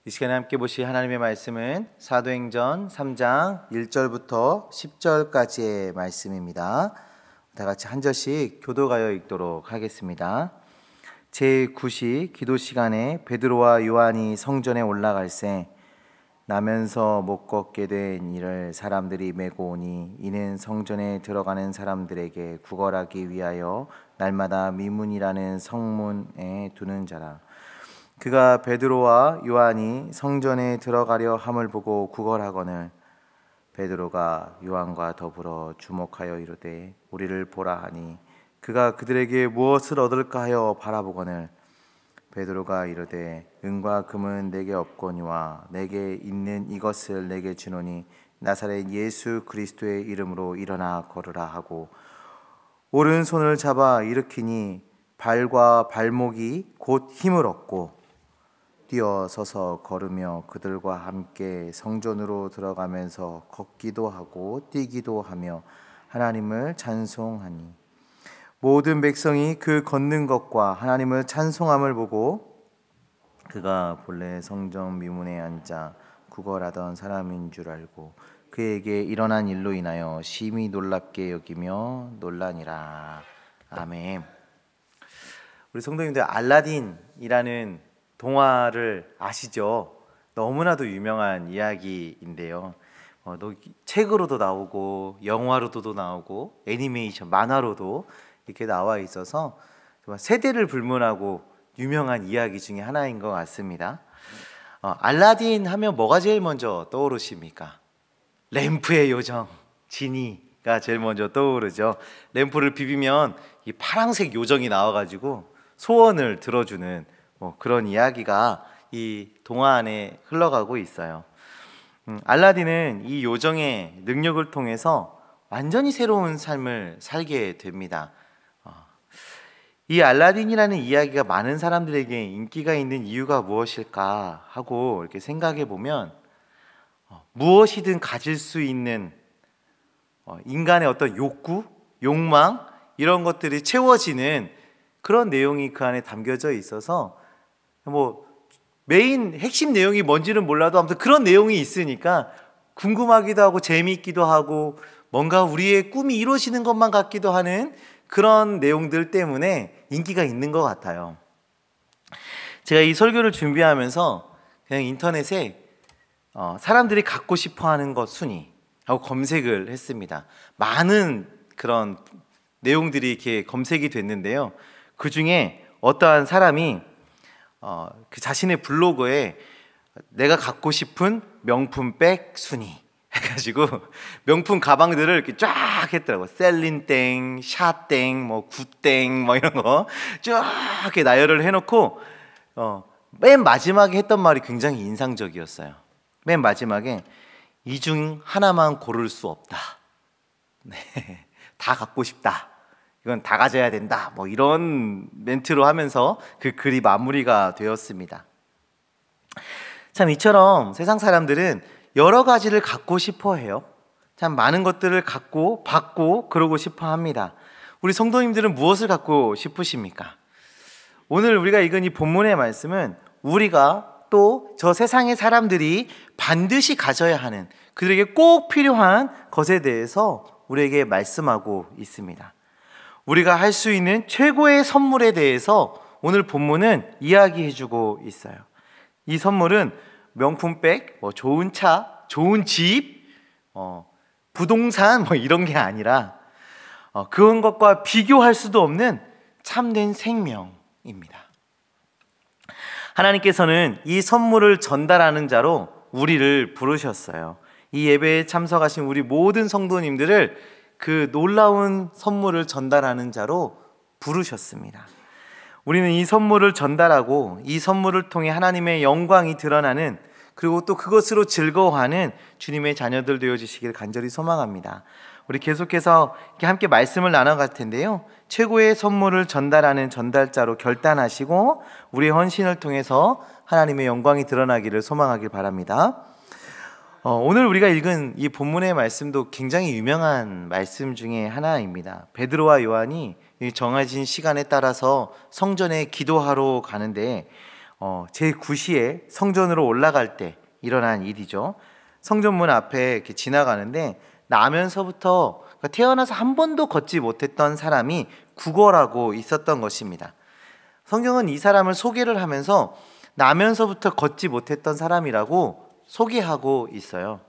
이 시간에 함께 보실 하나님의 말씀은 사도행전 3장 1절부터 10절까지의 말씀입니다. 다 같이 한 절씩 교도가여 읽도록 하겠습니다. 제9시 기도 시간에 베드로와 요한이 성전에 올라갈새 나면서 못 걷게 된 이를 사람들이 메고 오니 이는 성전에 들어가는 사람들에게 구걸하기 위하여 날마다 미문이라는 성문에 두는 자라. 그가 베드로와 요한이 성전에 들어가려 함을 보고 구걸하거늘 베드로가 요한과 더불어 주목하여 이르되 우리를 보라 하니 그가 그들에게 무엇을 얻을까 하여 바라보거늘 베드로가 이르되 은과 금은 내게 없거니와 내게 있는 이것을 내게 주노니 나사렛 예수 그리스도의 이름으로 일어나 걸으라 하고 오른손을 잡아 일으키니 발과 발목이 곧 힘을 얻고 뛰어 서서 걸으며 그들과 함께 성전으로 들어가면서 걷기도 하고 뛰기도 하며 하나님을 찬송하니 모든 백성이 그 걷는 것과 하나님을 찬송함을 보고 그가 본래 성전 미문에 앉아 구걸하던 사람인 줄 알고 그에게 일어난 일로 인하여 심히 놀랍게 여기며 놀라니라. 아멘. 우리 성도님들, 알라딘이라는 동화를 아시죠? 너무나도 유명한 이야기인데요. 책으로도 나오고 영화로도 나오고 애니메이션, 만화로도 이렇게 나와 있어서 정말 세대를 불문하고 유명한 이야기 중에 하나인 것 같습니다. 알라딘 하면 뭐가 제일 먼저 떠오르십니까? 램프의 요정 지니가 제일 먼저 떠오르죠. 램프를 비비면 이 파란색 요정이 나와가지고 소원을 들어주는 그런 이야기가 이 동화 안에 흘러가고 있어요. 알라딘은 이 요정의 능력을 통해서 완전히 새로운 삶을 살게 됩니다. 이 알라딘이라는 이야기가 많은 사람들에게 인기가 있는 이유가 무엇일까 하고 이렇게 생각해 보면 무엇이든 가질 수 있는 인간의 어떤 욕구, 욕망 이런 것들이 채워지는 그런 내용이 그 안에 담겨져 있어서 메인 핵심 내용이 뭔지는 몰라도 아무튼 그런 내용이 있으니까 궁금하기도 하고 재미있기도 하고 뭔가 우리의 꿈이 이루어지는 것만 같기도 하는 그런 내용들 때문에 인기가 있는 것 같아요. 제가 이 설교를 준비하면서 그냥 인터넷에 사람들이 갖고 싶어하는 것 순위 하고 검색을 했습니다. 많은 그런 내용들이 이렇게 검색이 됐는데요. 그 중에 어떠한 사람이 그 자신의 블로그에 내가 갖고 싶은 명품 백 순위 해가지고 명품 가방들을 이렇게 쫙 했더라고. 셀린땡, 샤땡, 굿땡 이런 거 쫙 이렇게 나열을 해놓고 맨 마지막에 했던 말이 굉장히 인상적이었어요. 맨 마지막에 이 중 하나만 고를 수 없다. 네, 다 갖고 싶다. 이건 다 가져야 된다. 이런 멘트로 하면서 그 글이 마무리가 되었습니다. 참 이처럼 세상 사람들은 여러 가지를 갖고 싶어 해요. 참 많은 것들을 갖고 받고 그러고 싶어 합니다. 우리 성도님들은 무엇을 갖고 싶으십니까? 오늘 우리가 읽은 이 본문의 말씀은 우리가 또 저 세상의 사람들이 반드시 가져야 하는 그들에게 꼭 필요한 것에 대해서 우리에게 말씀하고 있습니다. 우리가 할 수 있는 최고의 선물에 대해서 오늘 본문은 이야기해주고 있어요. 이 선물은 명품백, 좋은 차, 좋은 집, 부동산 이런 게 아니라 그런 것과 비교할 수도 없는 참된 생명입니다. 하나님께서는 이 선물을 전달하는 자로 우리를 부르셨어요. 이 예배에 참석하신 우리 모든 성도님들을 그 놀라운 선물을 전달하는 자로 부르셨습니다. 우리는 이 선물을 전달하고 이 선물을 통해 하나님의 영광이 드러나는 그리고 또 그것으로 즐거워하는 주님의 자녀들 되어주시길 간절히 소망합니다. 우리 계속해서 이렇게 함께 말씀을 나눠갈 텐데요. 최고의 선물을 전달하는 전달자로 결단하시고 우리의 헌신을 통해서 하나님의 영광이 드러나기를 소망하길 바랍니다. 오늘 우리가 읽은 이 본문의 말씀도 굉장히 유명한 말씀 중에 하나입니다. 베드로와 요한이 정해진 시간에 따라서 성전에 기도하러 가는데 제9시에 성전으로 올라갈 때 일어난 일이죠. 성전문 앞에 이렇게 지나가는데 나면서부터, 그러니까 태어나서 한 번도 걷지 못했던 사람이 구걸하고 있었던 것입니다. 성경은 이 사람을 소개를 하면서 나면서부터 걷지 못했던 사람이라고 소개하고 있어요.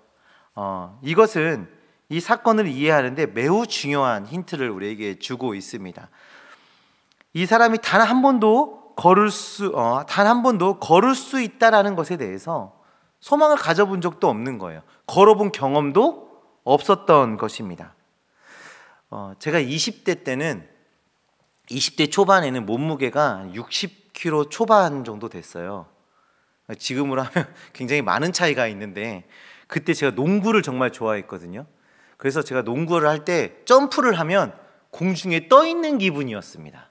이것은 이 사건을 이해하는데 매우 중요한 힌트를 우리에게 주고 있습니다. 이 사람이 단 한 번도 걸을 수 있다라는 것에 대해서 소망을 가져본 적도 없는 거예요. 걸어본 경험도 없었던 것입니다. 제가 20대 초반에는 몸무게가 60kg 초반 정도 됐어요. 지금으로 하면 굉장히 많은 차이가 있는데, 그때 제가 농구를 정말 좋아했거든요. 그래서 제가 농구를 할 때 점프를 하면 공중에 떠 있는 기분이었습니다.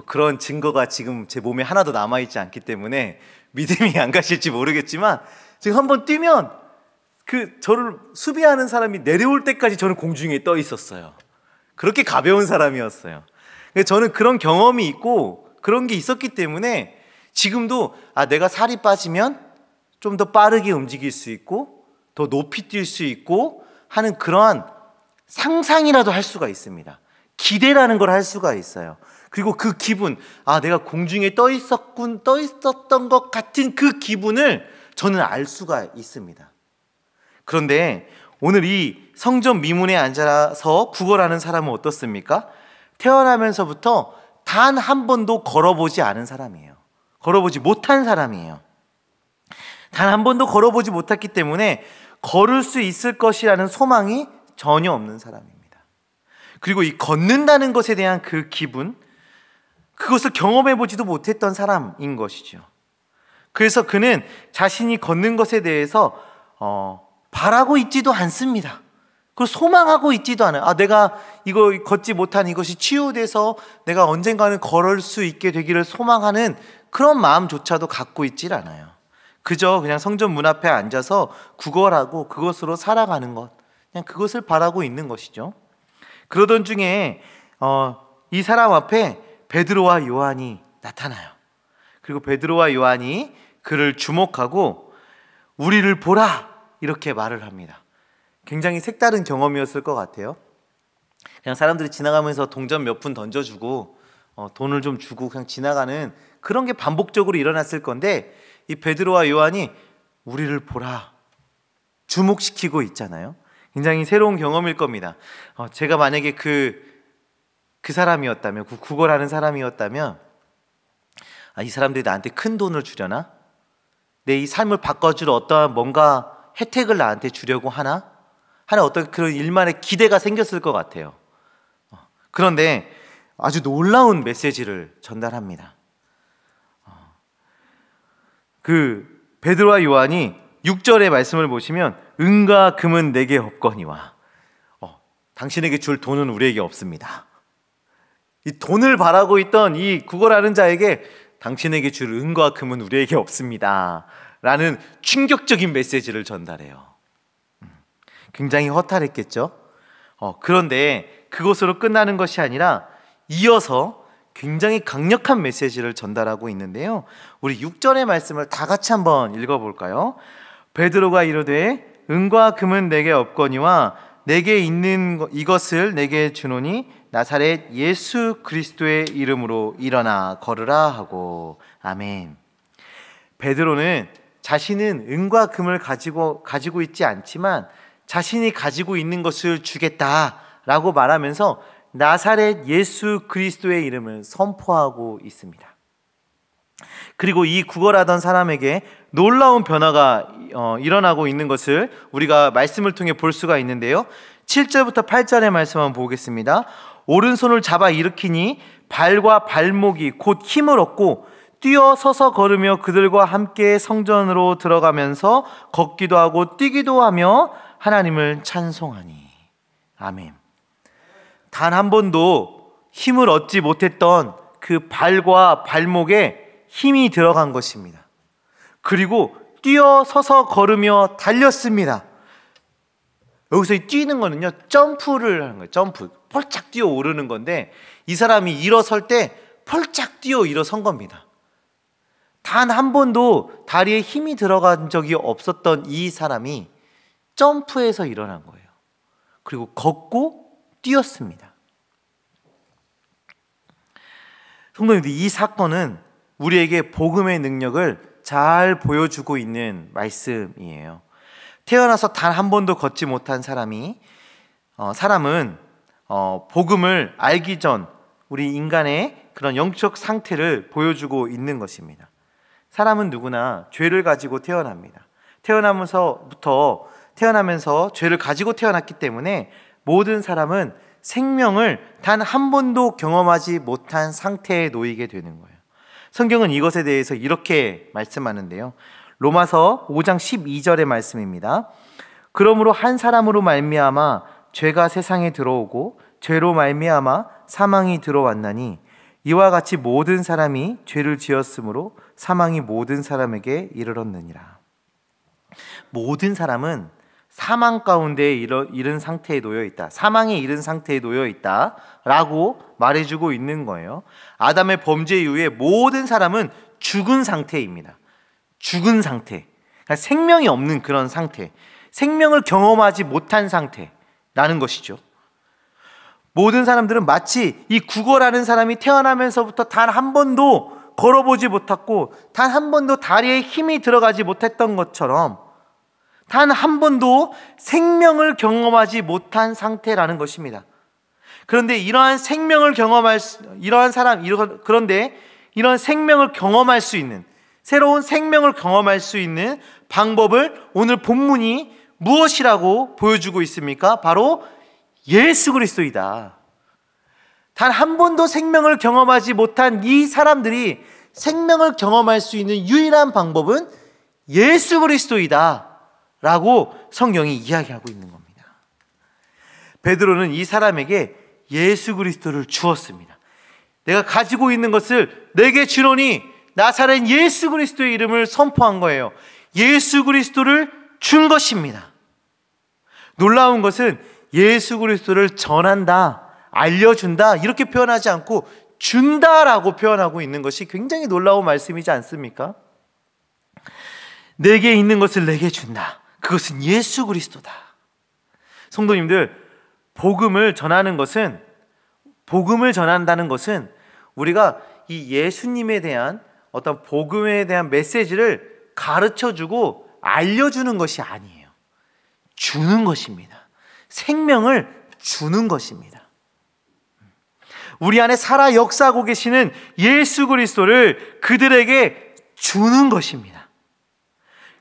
그런 증거가 지금 제 몸에 하나도 남아있지 않기 때문에 믿음이 안 가실지 모르겠지만, 지금 한번 뛰면 저를 수비하는 사람이 내려올 때까지 저는 공중에 떠 있었어요. 그렇게 가벼운 사람이었어요. 저는 그런 경험이 있고 그런 게 있었기 때문에 지금도 내가 살이 빠지면 좀 더 빠르게 움직일 수 있고 더 높이 뛸 수 있고 하는 그러한 상상이라도 할 수가 있습니다. 기대라는 걸 할 수가 있어요. 그리고 그 기분, 내가 공중에 떠 있었던 것 같은 그 기분을 저는 알 수가 있습니다. 그런데 오늘 이 성전 미문에 앉아서 구걸하는 사람은 어떻습니까? 태어나면서부터 단 한 번도 걸어보지 않은 사람이에요. 걸어보지 못한 사람이에요. 단 한 번도 걸어보지 못했기 때문에 걸을 수 있을 것이라는 소망이 전혀 없는 사람입니다. 그리고 이 걷는다는 것에 대한 그 기분, 그것을 경험해보지도 못했던 사람인 것이죠. 그래서 그는 자신이 걷는 것에 대해서 바라고 있지도 않습니다. 그걸 소망하고 있지도 않아요. 내가 이거 걷지 못한 이것이 치유돼서 내가 언젠가는 걸을 수 있게 되기를 소망하는 그런 마음조차도 갖고 있질 않아요. 그저 그냥 성전 문 앞에 앉아서 구걸하고 그것으로 살아가는 것, 그냥 그것을 바라고 있는 것이죠. 그러던 중에 이 사람 앞에 베드로와 요한이 나타나요. 그리고 베드로와 요한이 그를 주목하고 우리를 보라, 이렇게 말을 합니다. 굉장히 색다른 경험이었을 것 같아요. 그냥 사람들이 지나가면서 동전 몇 푼 던져주고 돈을 좀 주고 그냥 지나가는 그런 게 반복적으로 일어났을 건데, 이 베드로와 요한이 우리를 보라, 주목시키고 있잖아요. 굉장히 새로운 경험일 겁니다. 제가 만약에 그 사람이었다면, 구걸하는 사람이었다면, 이 사람들이 나한테 큰 돈을 주려나? 내 이 삶을 바꿔줄 어떠한 뭔가 혜택을 나한테 주려고 하나? 하는 어떤 그런 일만의 기대가 생겼을 것 같아요. 그런데 아주 놀라운 메시지를 전달합니다. 그 베드로와 요한이 6절의 말씀을 보시면 은과 금은 내게 없거니와 당신에게 줄 돈은 우리에게 없습니다. 이 돈을 바라고 있던 이 구걸하는 자에게 당신에게 줄 은과 금은 우리에게 없습니다 라는 충격적인 메시지를 전달해요. 굉장히 허탈했겠죠. 그런데 그것으로 끝나는 것이 아니라 이어서 굉장히 강력한 메시지를 전달하고 있는데요. 우리 6절의 말씀을 다 같이 한번 읽어볼까요? 베드로가 이르되 은과 금은 내게 없거니와 내게 있는 이것을 내게 주노니 나사렛 예수 그리스도의 이름으로 일어나 걸으라 하고. 아멘. 베드로는 자신은 은과 금을 가지고 있지 않지만 자신이 가지고 있는 것을 주겠다라고 말하면서 나사렛 예수 그리스도의 이름을 선포하고 있습니다. 그리고 이 구걸하던 사람에게 놀라운 변화가 일어나고 있는 것을 우리가 말씀을 통해 볼 수가 있는데요. 7절부터 8절의 말씀 한번 보겠습니다. 오른손을 잡아 일으키니 발과 발목이 곧 힘을 얻고 뛰어 서서 걸으며 그들과 함께 성전으로 들어가면서 걷기도 하고 뛰기도 하며 하나님을 찬송하니. 아멘. 단 한 번도 힘을 얻지 못했던 그 발과 발목에 힘이 들어간 것입니다. 그리고 뛰어 서서 걸으며 달렸습니다. 여기서 이 뛰는 거는요, 점프를 하는 거예요. 점프, 펄짝 뛰어 오르는 건데 이 사람이 일어설 때 펄짝 뛰어 일어선 겁니다. 단 한 번도 다리에 힘이 들어간 적이 없었던 이 사람이 점프해서 일어난 거예요. 그리고 걷고 뛰었습니다. 성도님들, 이 사건은 우리에게 복음의 능력을 잘 보여주고 있는 말씀이에요. 태어나서 단 한 번도 걷지 못한 사람은 복음을 알기 전 우리 인간의 그런 영적 상태를 보여주고 있는 것입니다. 사람은 누구나 죄를 가지고 태어납니다. 태어나면서 죄를 가지고 태어났기 때문에 모든 사람은 생명을 단 한 번도 경험하지 못한 상태에 놓이게 되는 거예요. 성경은 이것에 대해서 이렇게 말씀하는데요. 로마서 5장 12절의 말씀입니다. 그러므로 한 사람으로 말미암아 죄가 세상에 들어오고 죄로 말미암아 사망이 들어왔나니 이와 같이 모든 사람이 죄를 지었으므로 사망이 모든 사람에게 이르렀느니라. 모든 사람은 사망 가운데 이른 상태에 놓여 있다. 사망에 이른 상태에 놓여 있다 라고 말해주고 있는 거예요. 아담의 범죄 이후에 모든 사람은 죽은 상태입니다. 죽은 상태, 그러니까 생명이 없는 그런 상태, 생명을 경험하지 못한 상태라는 것이죠. 모든 사람들은 마치 이 구걸하는 사람이 태어나면서부터 단 한 번도 걸어보지 못했고 단 한 번도 다리에 힘이 들어가지 못했던 것처럼 단 한 번도 생명을 경험하지 못한 상태라는 것입니다. 그런데 이러한 생명을 경험할 수 있는, 새로운 생명을 경험할 수 있는 방법을 오늘 본문이 무엇이라고 보여주고 있습니까? 바로 예수 그리스도이다. 단 한 번도 생명을 경험하지 못한 이 사람들이 생명을 경험할 수 있는 유일한 방법은 예수 그리스도이다 라고 성경이 이야기하고 있는 겁니다. 베드로는 이 사람에게 예수 그리스도를 주었습니다. 내가 가지고 있는 것을 내게 주노니 나사렛 예수 그리스도의 이름을 선포한 거예요. 예수 그리스도를 준 것입니다. 놀라운 것은 예수 그리스도를 전한다, 알려준다 이렇게 표현하지 않고 준다라고 표현하고 있는 것이 굉장히 놀라운 말씀이지 않습니까? 내게 있는 것을 내게 준다. 그것은 예수 그리스도다. 성도님들, 복음을 전한다는 것은 우리가 이 예수님에 대한 어떤 복음에 대한 메시지를 가르쳐주고 알려주는 것이 아니에요. 주는 것입니다. 생명을 주는 것입니다. 우리 안에 살아 역사하고 계시는 예수 그리스도를 그들에게 주는 것입니다.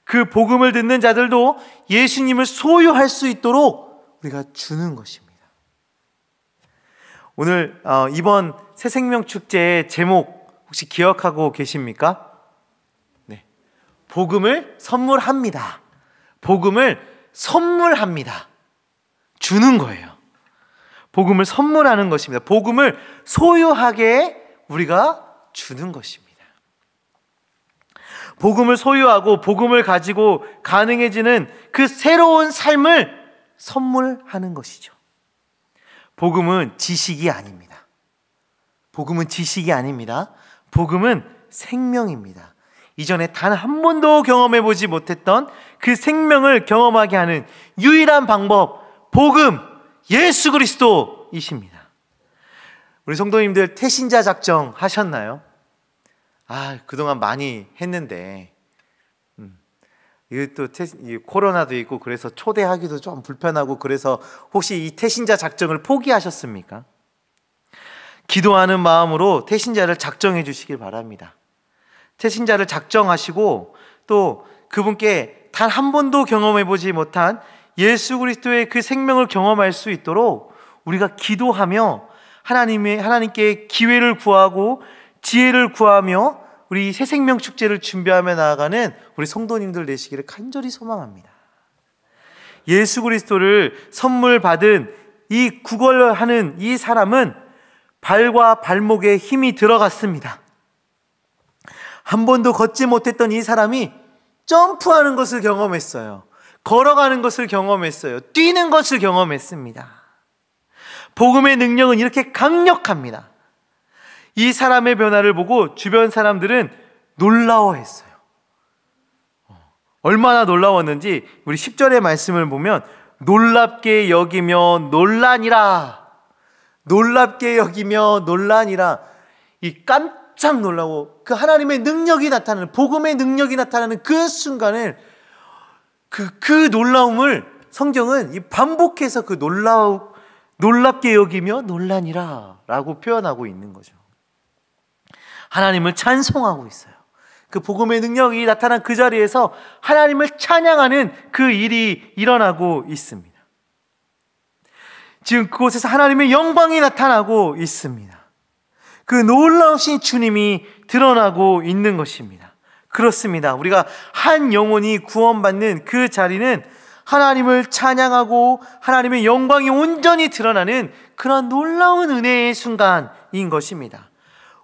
그 복음을 듣는 자들도 예수님을 소유할 수 있도록 우리가 주는 것입니다. 오늘 이번 새생명 축제의 제목 혹시 기억하고 계십니까? 네, 복음을 선물합니다. 복음을 선물합니다. 주는 거예요. 복음을 선물하는 것입니다. 복음을 소유하게 우리가 주는 것입니다. 복음을 소유하고 복음을 가지고 가능해지는 그 새로운 삶을 선물하는 것이죠. 복음은 지식이 아닙니다. 복음은 지식이 아닙니다. 복음은 생명입니다. 이전에 단 한 번도 경험해보지 못했던 그 생명을 경험하게 하는 유일한 방법, 복음, 예수 그리스도이십니다. 우리 성도님들 태신자 작정 하셨나요? 그동안 많이 했는데 이게 또 코로나도 있고 그래서 초대하기도 좀 불편하고 그래서 혹시 이 태신자 작정을 포기하셨습니까? 기도하는 마음으로 태신자를 작정해 주시길 바랍니다. 태신자를 작정하시고 또 그분께 단 한 번도 경험해보지 못한 예수 그리스도의 그 생명을 경험할 수 있도록 우리가 기도하며 하나님께 기회를 구하고 지혜를 구하며 우리 새생명 축제를 준비하며 나아가는 우리 성도님들 되시기를 간절히 소망합니다. 예수 그리스도를 선물 받은 이 구걸하는 이 사람은 발과 발목에 힘이 들어갔습니다. 한 번도 걷지 못했던 이 사람이 점프하는 것을 경험했어요. 걸어가는 것을 경험했어요. 뛰는 것을 경험했습니다. 복음의 능력은 이렇게 강력합니다. 이 사람의 변화를 보고 주변 사람들은 놀라워했어요. 얼마나 놀라웠는지 우리 10절의 말씀을 보면 놀랍게 여기며 놀라니라. 놀랍게 여기며 놀라니라. 이 깜짝 놀라고 그 하나님의 능력이 나타나는, 복음의 능력이 나타나는 그 순간을, 그 놀라움을 성경은 이 반복해서 그 놀랍게 여기며 놀라니라 라고 표현하고 있는 거죠. 하나님을 찬송하고 있어요. 그 복음의 능력이 나타난 그 자리에서 하나님을 찬양하는 그 일이 일어나고 있습니다. 지금 그곳에서 하나님의 영광이 나타나고 있습니다. 그 놀라우신 주님이 드러나고 있는 것입니다. 그렇습니다. 우리가 한 영혼이 구원받는 그 자리는 하나님을 찬양하고 하나님의 영광이 온전히 드러나는 그런 놀라운 은혜의 순간인 것입니다.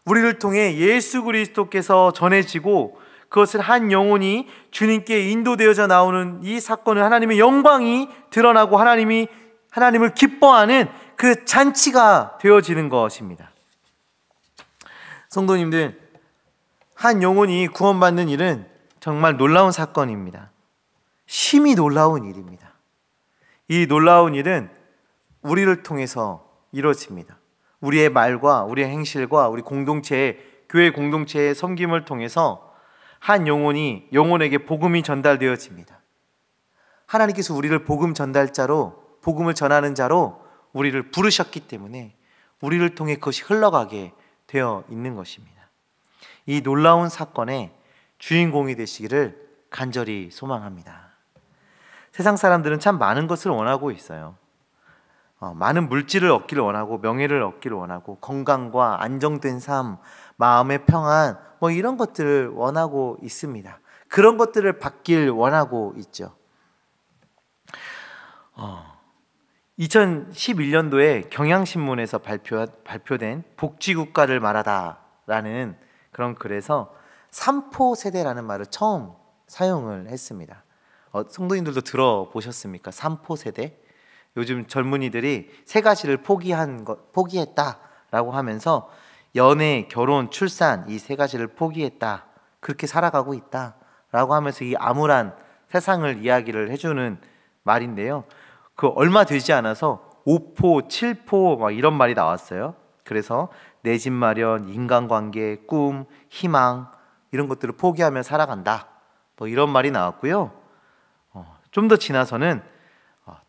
우리를 통해 예수 그리스도께서 전해지고 그것을 한 영혼이 주님께 인도되어져 나오는 이 사건은 하나님의 영광이 드러나고 하나님을 기뻐하는 그 잔치가 되어지는 것입니다. 성도님들, 한 영혼이 구원받는 일은 정말 놀라운 사건입니다. 심히 놀라운 일입니다. 이 놀라운 일은 우리를 통해서 이루어집니다. 우리의 말과 우리의 행실과 우리 공동체의, 교회 공동체의 섬김을 통해서 한 영혼에게 복음이 전달되어집니다. 하나님께서 우리를 복음 전달자로, 복음을 전하는 자로 우리를 부르셨기 때문에 우리를 통해 그것이 흘러가게 되어 있는 것입니다. 이 놀라운 사건의 주인공이 되시기를 간절히 소망합니다. 세상 사람들은 참 많은 것을 원하고 있어요. 많은 물질을 얻기를 원하고, 명예를 얻기를 원하고, 건강과 안정된 삶, 마음의 평안, 이런 것들을 원하고 있습니다. 그런 것들을 받길 원하고 있죠. 2011년도에 경향신문에서 발표된 복지국가를 말하다라는 그런 글에서 3포 세대라는 말을 처음 사용을 했습니다. 성도님들도 들어보셨습니까? 3포 세대? 요즘 젊은이들이 세 가지를 포기했다라고 하면서 연애, 결혼, 출산, 이 세 가지를 포기했다, 그렇게 살아가고 있다라고 하면서 이 암울한 세상을 이야기를 해주는 말인데요. 그 얼마 되지 않아서 5포, 7포 막 이런 말이 나왔어요. 그래서 내 집 마련, 인간관계, 꿈, 희망 이런 것들을 포기하며 살아간다, 이런 말이 나왔고요. 좀 더 지나서는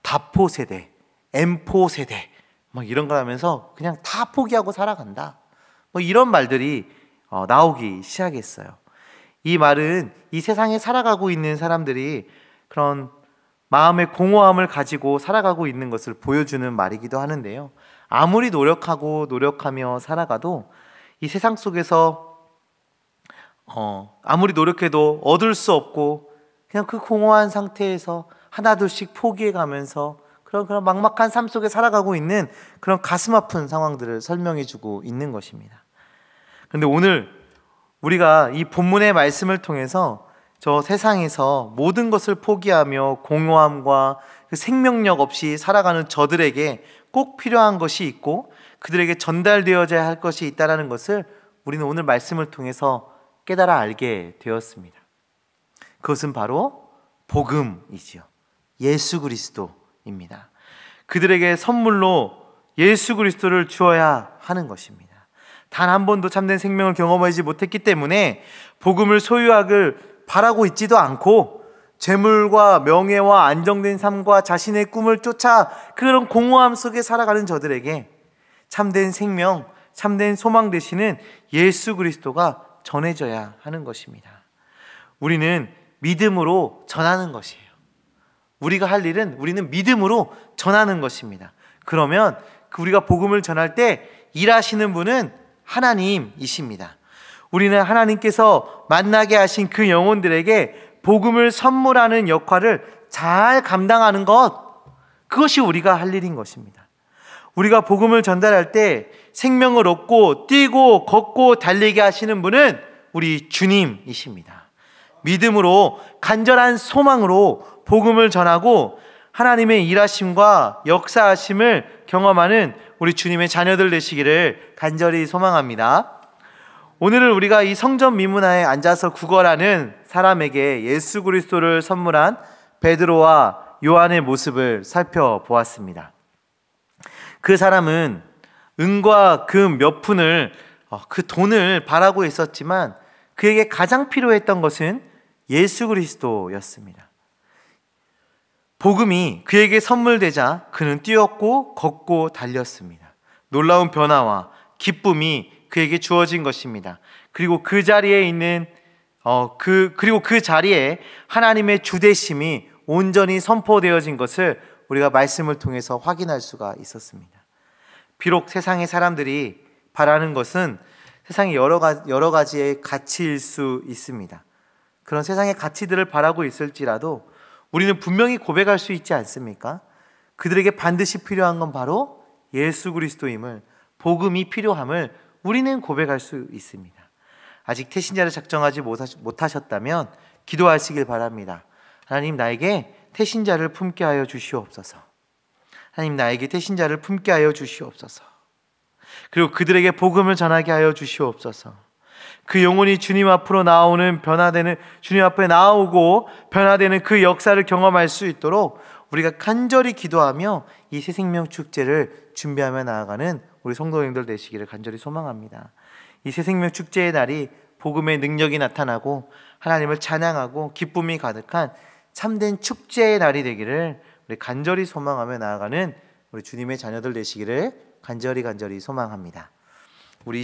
다포 세대, M포 세대 이런 걸 하면서 그냥 다 포기하고 살아간다, 이런 말들이 나오기 시작했어요. 이 말은 이 세상에 살아가고 있는 사람들이 그런 마음의 공허함을 가지고 살아가고 있는 것을 보여주는 말이기도 하는데요. 아무리 노력하며 살아가도 이 세상 속에서 아무리 노력해도 얻을 수 없고 그냥 그 공허한 상태에서 하나둘씩 포기해가면서 그런 막막한 삶 속에 살아가고 있는 그런 가슴 아픈 상황들을 설명해주고 있는 것입니다. 그런데 오늘 우리가 이 본문의 말씀을 통해서 저 세상에서 모든 것을 포기하며 공허함과 그 생명력 없이 살아가는 저들에게 꼭 필요한 것이 있고 그들에게 전달되어져야 할 것이 있다는 것을 우리는 오늘 말씀을 통해서 깨달아 알게 되었습니다. 그것은 바로 복음이지요. 예수 그리스도입니다. 그들에게 선물로 예수 그리스도를 주어야 하는 것입니다. 단 한 번도 참된 생명을 경험하지 못했기 때문에 복음을 소유하길 바라고 있지도 않고 재물과 명예와 안정된 삶과 자신의 꿈을 쫓아 그런 공허함 속에 살아가는 저들에게 참된 생명, 참된 소망 되시는 예수 그리스도가 전해져야 하는 것입니다. 우리는 믿음으로 전하는 것이에요. 우리가 할 일은 우리는 믿음으로 전하는 것입니다. 그러면 우리가 복음을 전할 때 일하시는 분은 하나님이십니다. 우리는 하나님께서 만나게 하신 그 영혼들에게 복음을 선물하는 역할을 잘 감당하는 것, 그것이 우리가 할 일인 것입니다. 우리가 복음을 전달할 때 생명을 얻고 뛰고 걷고 달리게 하시는 분은 우리 주님이십니다. 믿음으로 간절한 소망으로 복음을 전하고 하나님의 일하심과 역사하심을 경험하는 우리 주님의 자녀들 되시기를 간절히 소망합니다. 오늘은 우리가 이 성전 미문화에 앉아서 구걸하는 사람에게 예수 그리스도를 선물한 베드로와 요한의 모습을 살펴보았습니다. 그 사람은 은과 금 몇 푼을 그 돈을 바라고 있었지만 그에게 가장 필요했던 것은 예수 그리스도였습니다. 복음이 그에게 선물되자 그는 뛰었고 걷고 달렸습니다. 놀라운 변화와 기쁨이 그에게 주어진 것입니다. 그리고 그 자리에 있는 그리고 그 자리에 하나님의 주되심이 온전히 선포되어진 것을 우리가 말씀을 통해서 확인할 수가 있었습니다. 비록 세상의 사람들이 바라는 것은 세상의 여러 가지의 가치일 수 있습니다. 그런 세상의 가치들을 바라고 있을지라도 우리는 분명히 고백할 수 있지 않습니까? 그들에게 반드시 필요한 건 바로 예수 그리스도임을, 복음이 필요함을 우리는 고백할 수 있습니다. 아직 태신자를 작정하지 못하셨다면 기도하시길 바랍니다. 하나님, 나에게 태신자를 품게 하여 주시옵소서. 하나님, 나에게 태신자를 품게 하여 주시옵소서. 그리고 그들에게 복음을 전하게 하여 주시옵소서. 그 영혼이 주님 앞으로 나오는 주님 앞에 나오고 변화되는 그 역사를 경험할 수 있도록 우리가 간절히 기도하며 이 새생명 축제를 준비하며 나아가는 우리 성도님들 되시기를 간절히 소망합니다. 이 새생명 축제의 날이 복음의 능력이 나타나고 하나님을 찬양하고 기쁨이 가득한 참된 축제의 날이 되기를 우리 간절히 소망하며 나아가는 우리 주님의 자녀들 되시기를 간절히 소망합니다. 우리